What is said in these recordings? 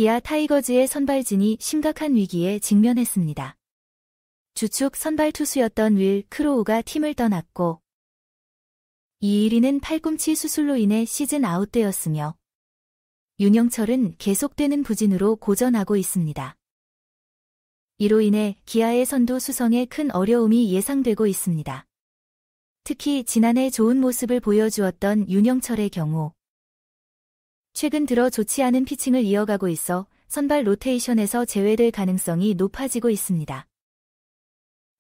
기아 타이거즈의 선발진이 심각한 위기에 직면했습니다. 주축 선발 투수였던 윌 크로우가 팀을 떠났고 이일이는 팔꿈치 수술로 인해 시즌 아웃되었으며 윤영철은 계속되는 부진으로 고전하고 있습니다. 이로 인해 기아의 선두 수성에 큰 어려움이 예상되고 있습니다. 특히 지난해 좋은 모습을 보여주었던 윤영철의 경우 최근 들어 좋지 않은 피칭을 이어가고 있어 선발 로테이션에서 제외될 가능성이 높아지고 있습니다.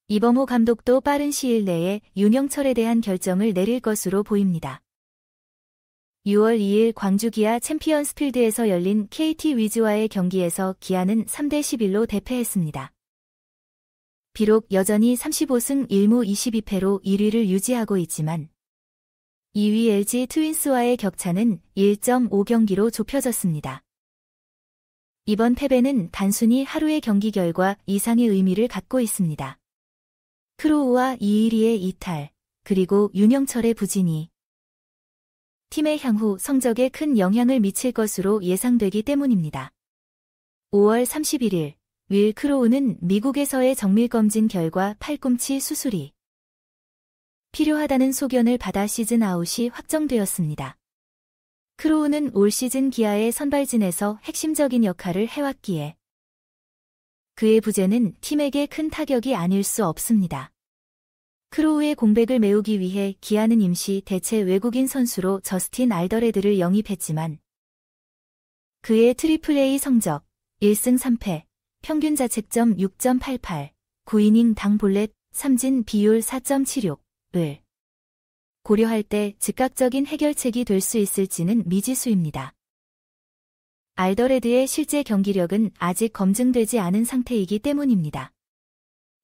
이범호 감독도 빠른 시일 내에 윤영철에 대한 결정을 내릴 것으로 보입니다. 6월 2일 광주 기아 챔피언스 필드에서 열린 KT 위즈와의 경기에서 기아는 3대11로 대패했습니다. 비록 여전히 35승 1무 22패로 1위를 유지하고 있지만 2위 LG 트윈스와의 격차는 1.5경기로 좁혀졌습니다. 이번 패배는 단순히 하루의 경기 결과 이상의 의미를 갖고 있습니다. 크로우와 이일이의 이탈, 그리고 윤영철의 부진이 팀의 향후 성적에 큰 영향을 미칠 것으로 예상되기 때문입니다. 5월 31일, 윌 크로우는 미국에서의 정밀검진 결과 팔꿈치 수술이 필요하다는 소견을 받아 시즌 아웃이 확정되었습니다. 크로우는 올 시즌 기아의 선발진에서 핵심적인 역할을 해왔기에 그의 부재는 팀에게 큰 타격이 아닐 수 없습니다. 크로우의 공백을 메우기 위해 기아는 임시 대체 외국인 선수로 저스틴 알더레드를 영입했지만 그의 트리플 A 성적 1승 3패, 평균 자책점 6.88, 9이닝 당 볼넷 3진 비율 4.76을 고려할 때 즉각적인 해결책이 될 수 있을지는 미지수입니다. 알더레드의 실제 경기력은 아직 검증되지 않은 상태이기 때문입니다.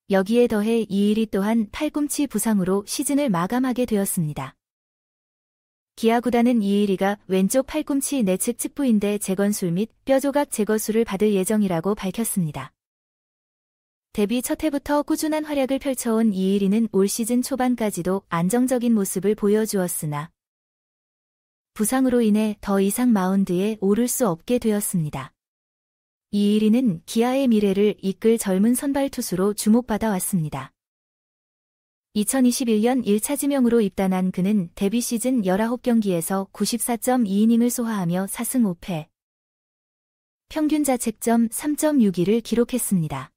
여기에 더해 이일이 또한 팔꿈치 부상으로 시즌을 마감하게 되었습니다. 기아 구단은 이일이가 왼쪽 팔꿈치 내측 측부인대 재건술 및 뼈조각 제거술을 받을 예정이라고 밝혔습니다. 데뷔 첫 해부터 꾸준한 활약을 펼쳐온 이일이는 올 시즌 초반까지도 안정적인 모습을 보여주었으나 부상으로 인해 더 이상 마운드에 오를 수 없게 되었습니다. 이일이는 기아의 미래를 이끌 젊은 선발 투수로 주목받아 왔습니다. 2021년 1차 지명으로 입단한 그는 데뷔 시즌 19경기에서 94.2이닝을 소화하며 4승 5패, 평균 자책점 3.62를 기록했습니다.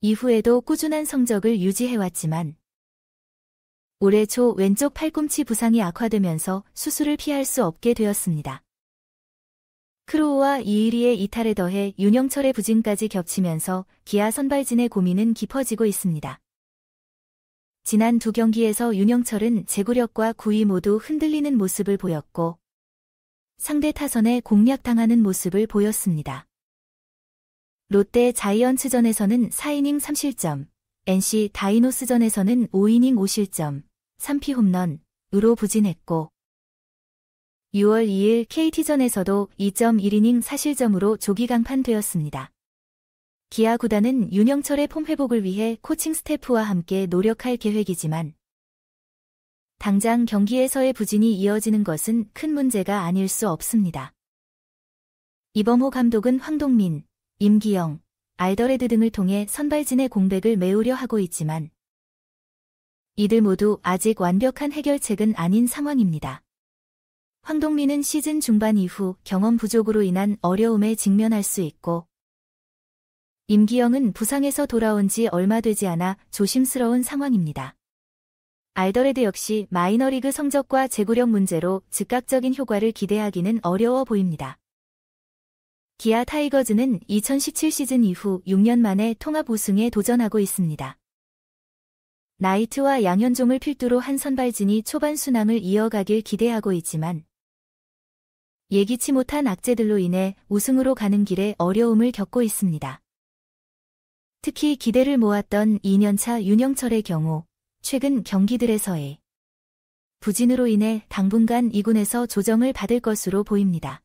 이후에도 꾸준한 성적을 유지해왔지만 올해 초 왼쪽 팔꿈치 부상이 악화되면서 수술을 피할 수 없게 되었습니다. 크로우와 이일이의 이탈에 더해 윤영철의 부진까지 겹치면서 기아 선발진의 고민은 깊어지고 있습니다. 지난 두 경기에서 윤영철은 제구력과 구위 모두 흔들리는 모습을 보였고 상대 타선에 공략당하는 모습을 보였습니다. 롯데 자이언츠전에서는 4이닝 3실점, NC 다이노스전에서는 5이닝 5실점, 3피 홈런으로 부진했고 6월 2일 KT전에서도 2.1이닝 4실점으로 조기 강판되었습니다. 기아 구단은 윤영철의 폼 회복을 위해 코칭 스태프와 함께 노력할 계획이지만 당장 경기에서의 부진이 이어지는 것은 큰 문제가 아닐 수 없습니다. 이범호 감독은 황동민, 임기영, 알더레드 등을 통해 선발진의 공백을 메우려 하고 있지만 이들 모두 아직 완벽한 해결책은 아닌 상황입니다. 황동민은 시즌 중반 이후 경험 부족으로 인한 어려움에 직면할 수 있고 임기영은 부상에서 돌아온 지 얼마 되지 않아 조심스러운 상황입니다. 알더레드 역시 마이너리그 성적과 제구력 문제로 즉각적인 효과를 기대하기는 어려워 보입니다. 기아 타이거즈는 2017 시즌 이후 6년 만에 통합 우승에 도전하고 있습니다. 나이트와 양현종을 필두로 한 선발진이 초반 순항을 이어가길 기대하고 있지만 예기치 못한 악재들로 인해 우승으로 가는 길에 어려움을 겪고 있습니다. 특히 기대를 모았던 2년차 윤영철의 경우 최근 경기들에서의 부진으로 인해 당분간 2군에서 조정을 받을 것으로 보입니다.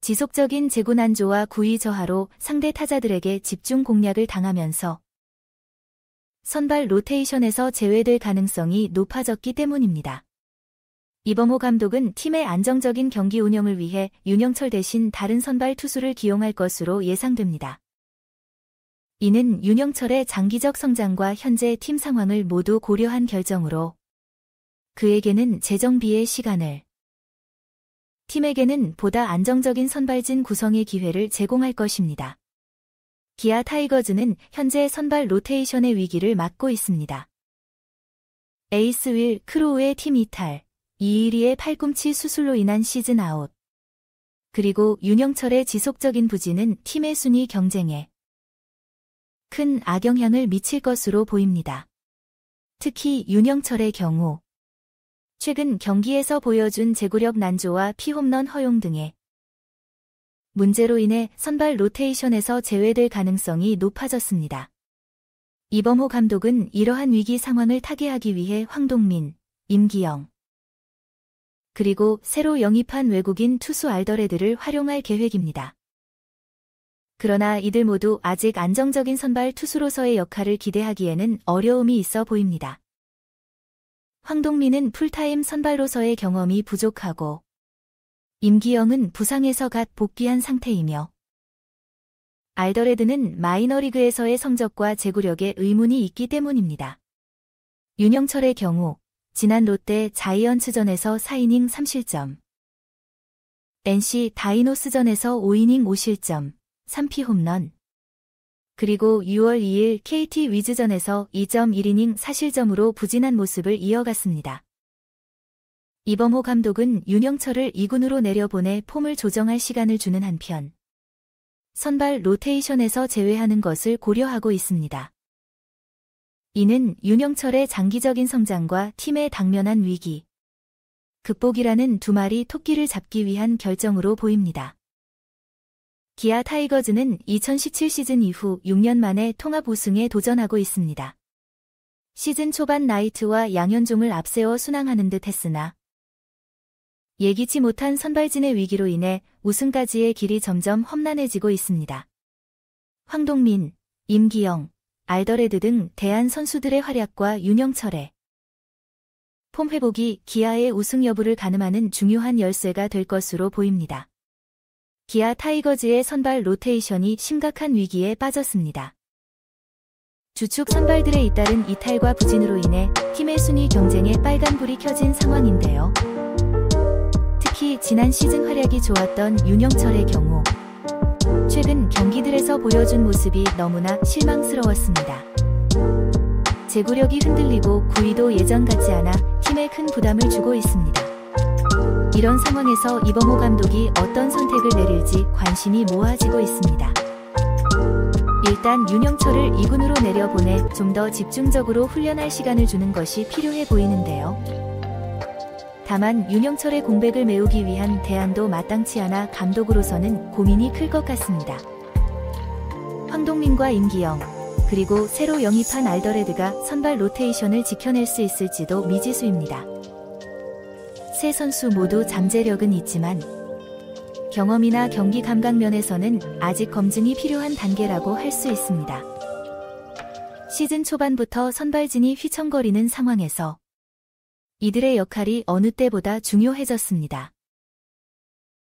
지속적인 제구 난조와 구위 저하로 상대 타자들에게 집중 공략을 당하면서 선발 로테이션에서 제외될 가능성이 높아졌기 때문입니다. 이범호 감독은 팀의 안정적인 경기 운영을 위해 윤영철 대신 다른 선발 투수를 기용할 것으로 예상됩니다. 이는 윤영철의 장기적 성장과 현재 팀 상황을 모두 고려한 결정으로 그에게는 재정비의 시간을, 팀에게는 보다 안정적인 선발진 구성의 기회를 제공할 것입니다. 기아 타이거즈는 현재 선발 로테이션의 위기를 맞고 있습니다. 에이스 윌 크로우의 팀 이탈, 이의리의 팔꿈치 수술로 인한 시즌 아웃, 그리고 윤영철의 지속적인 부진은 팀의 순위 경쟁에 큰 악영향을 미칠 것으로 보입니다. 특히 윤영철의 경우 최근 경기에서 보여준 제구력 난조와 피홈런 허용 등의 문제로 인해 선발 로테이션에서 제외될 가능성이 높아졌습니다. 이범호 감독은 이러한 위기 상황을 타개하기 위해 황동민, 임기영, 그리고 새로 영입한 외국인 투수 알더레드를 활용할 계획입니다. 그러나 이들 모두 아직 안정적인 선발 투수로서의 역할을 기대하기에는 어려움이 있어 보입니다. 황동민은 풀타임 선발로서의 경험이 부족하고 임기영은 부상에서 갓 복귀한 상태이며 알더레드는 마이너리그에서의 성적과 제구력에 의문이 있기 때문입니다. 윤영철의 경우 지난 롯데 자이언츠전에서 4이닝 3실점, NC 다이노스전에서 5이닝 5실점, 3피 홈런, 그리고 6월 2일 KT 위즈전에서 2.1이닝 4실점으로 부진한 모습을 이어갔습니다. 이범호 감독은 윤영철을 2군으로 내려보내 폼을 조정할 시간을 주는 한편 선발 로테이션에서 제외하는 것을 고려하고 있습니다. 이는 윤영철의 장기적인 성장과 팀의 당면한 위기 극복이라는 두 마리 토끼를 잡기 위한 결정으로 보입니다. 기아 타이거즈는 2017 시즌 이후 6년 만에 통합 우승에 도전하고 있습니다. 시즌 초반 나이트와 양현종을 앞세워 순항하는 듯 했으나 예기치 못한 선발진의 위기로 인해 우승까지의 길이 점점 험난해지고 있습니다. 황동민, 임기영, 알더레드 등 대한 선수들의 활약과 윤영철의 폼 회복이 기아의 우승 여부를 가늠하는 중요한 열쇠가 될 것으로 보입니다. 기아 타이거즈의 선발 로테이션이 심각한 위기에 빠졌습니다. 주축 선발들에 잇따른 이탈과 부진으로 인해 팀의 순위 경쟁에 빨간불이 켜진 상황인데요. 특히 지난 시즌 활약이 좋았던 윤영철의 경우 최근 경기들에서 보여준 모습이 너무나 실망스러웠습니다. 제구력이 흔들리고 구위도 예전 같지 않아 팀에 큰 부담을 주고 있습니다. 이런 상황에서 이범호 감독이 어떤 선택을 내릴지 관심이 모아지고 있습니다. 일단 윤영철을 2군으로 내려보내 좀 더 집중적으로 훈련할 시간을 주는 것이 필요해 보이는데요. 다만 윤영철의 공백을 메우기 위한 대안도 마땅치 않아 감독으로서는 고민이 클 것 같습니다. 황동민과 임기영, 그리고 새로 영입한 알더레드가 선발 로테이션을 지켜낼 수 있을지도 미지수입니다. 세 선수 모두 잠재력은 있지만 경험이나 경기 감각 면에서는 아직 검증이 필요한 단계라고 할 수 있습니다. 시즌 초반부터 선발진이 휘청거리는 상황에서 이들의 역할이 어느 때보다 중요해졌습니다.